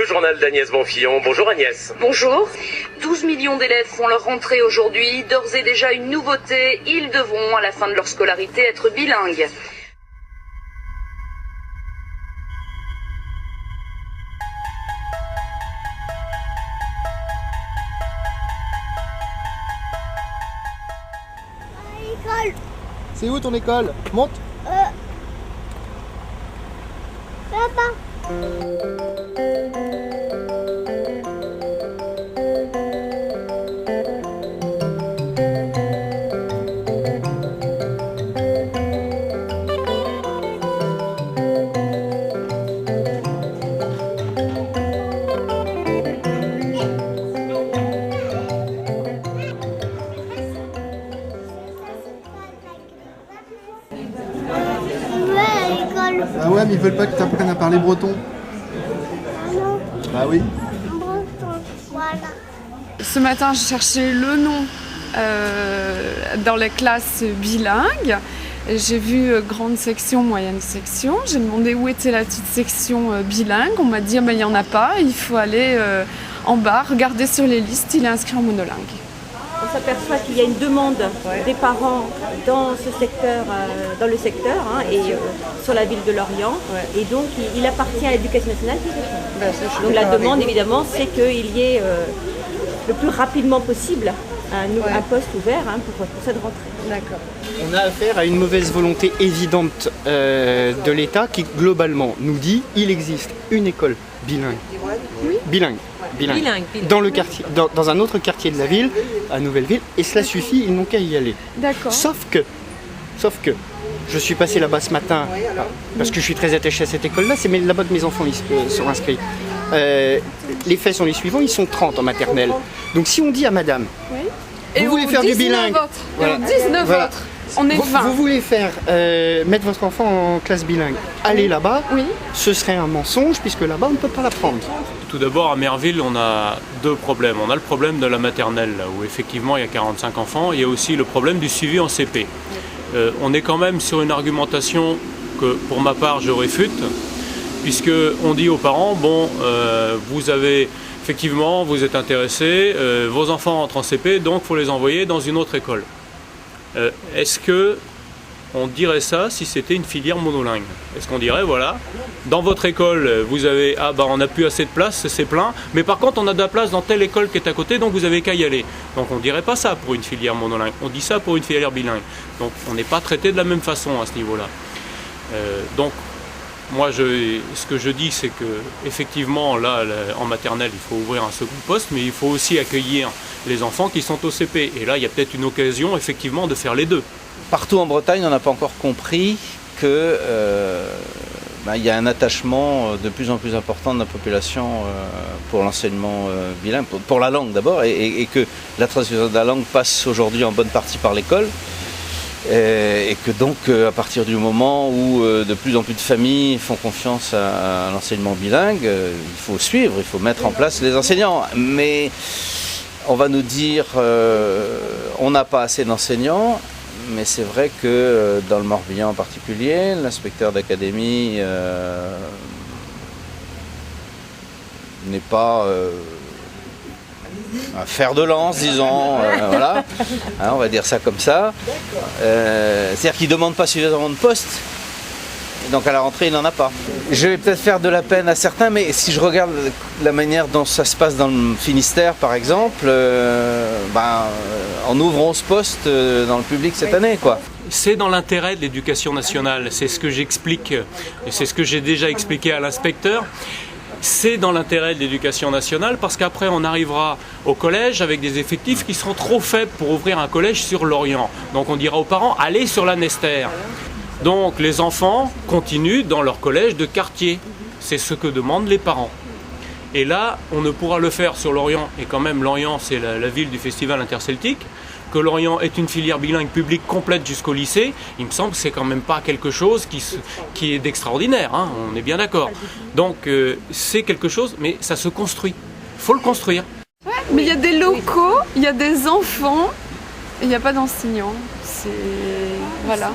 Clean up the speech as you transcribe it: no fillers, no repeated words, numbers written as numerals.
journal d'Agnès Bonfillon. Bonjour Agnès. Bonjour. 12 millions d'élèves font leur rentrée aujourd'hui. D'ores et déjà une nouveauté, ils devront à la fin de leur scolarité être bilingues. C'est où ton école? Monte. Là-bas. Ah ouais, mais ils veulent pas que tu apprennes à parler breton. Non, Bah oui. breton, voilà. Ce matin, je cherchais le nom dans les classes bilingues. J'ai vu grande section, moyenne section. J'ai demandé où était la petite section bilingue. On m'a dit, il n'y en a pas, il faut aller en bas, regarder sur les listes, il est inscrit en monolingue. On s'aperçoit qu'il y a une demande des parents dans ce secteur, dans le secteur et sur la ville de Lorient. Et donc, il appartient à l'Éducation nationale. Donc la demande, évidemment, c'est qu'il y ait le plus rapidement possible un poste ouvert pour cette rentrée. D'accord. On a affaire à une mauvaise volonté évidente de l'État qui, globalement, nous dit qu'il existe une école bilingue. Oui. Bilingue. Dans le quartier, dans un autre quartier de la ville, à Nouvelle-Ville, et cela suffit, ils n'ont qu'à y aller. D'accord. Sauf que, je suis passé là-bas ce matin, parce que je suis très attaché à cette école-là, c'est là-bas que mes enfants sont inscrits. Les faits sont les suivants, ils sont 30 en maternelle. Donc si on dit à madame, vous voulez faire du bilingue, voilà. 19 autres. On est 20. Vous voulez faire mettre votre enfant en classe bilingue, allez là-bas, ce serait un mensonge puisque là-bas on ne peut pas l'apprendre. Tout d'abord, à Merville, on a deux problèmes. On a le problème de la maternelle, là, où effectivement il y a 45 enfants. Il y a aussi le problème du suivi en CP. On est quand même sur une argumentation que, pour ma part, je réfute, puisqu'on dit aux parents, bon, vous avez effectivement, vous êtes intéressés, vos enfants entrent en CP, donc il faut les envoyer dans une autre école. Est-ce que on dirait ça si c'était une filière monolingue? Est-ce qu'on dirait, voilà, dans votre école, vous avez, on n'a plus assez de place, c'est plein, mais par contre on a de la place dans telle école qui est à côté, donc vous avez qu'à y aller. Donc on dirait pas ça pour une filière monolingue, on dit ça pour une filière bilingue. Donc on n'est pas traité de la même façon à ce niveau-là. Donc moi, ce que je dis, c'est que effectivement, là, en maternelle, il faut ouvrir un second poste, mais il faut aussi accueillir les enfants qui sont au CP. Et là, il y a peut-être une occasion, effectivement, de faire les deux. Partout en Bretagne, on n'a pas encore compris que il y a un attachement de plus en plus important de la population pour l'enseignement bilingue, pour la langue d'abord, et que la transmission de la langue passe aujourd'hui en bonne partie par l'école. Et que donc, à partir du moment où de plus en plus de familles font confiance à l'enseignement bilingue, il faut suivre, il faut mettre en place les enseignants. Mais on va nous dire, on n'a pas assez d'enseignants, mais c'est vrai que dans le Morbihan en particulier, l'inspecteur d'académie n'est pas un fer de lance, disons, voilà, on va dire ça comme ça. C'est-à-dire qu'il ne demande pas suffisamment de postes, donc à la rentrée il n'en a pas. Je vais peut-être faire de la peine à certains, mais si je regarde la manière dont ça se passe dans le Finistère par exemple, on ouvre 11 postes dans le public cette année, quoi. C'est dans l'intérêt de l'éducation nationale, c'est ce que j'explique, et c'est ce que j'ai déjà expliqué à l'inspecteur. C'est dans l'intérêt de l'éducation nationale parce qu'après on arrivera au collège avec des effectifs qui seront trop faibles pour ouvrir un collège sur Lorient. Donc on dira aux parents, allez sur la Nester. Donc les enfants continuent dans leur collège de quartier. C'est ce que demandent les parents. Et là, on ne pourra le faire sur Lorient. Et quand même, Lorient, c'est la ville du festival interceltique. Que Lorient est une filière bilingue publique complète jusqu'au lycée, il me semble que c'est quand même pas quelque chose qui est d'extraordinaire, hein, on est bien d'accord. Donc c'est quelque chose, mais ça se construit. Il faut le construire. Ouais, mais il y a des locaux, il y a des enfants, et il n'y a pas d'enseignants. C'est... voilà.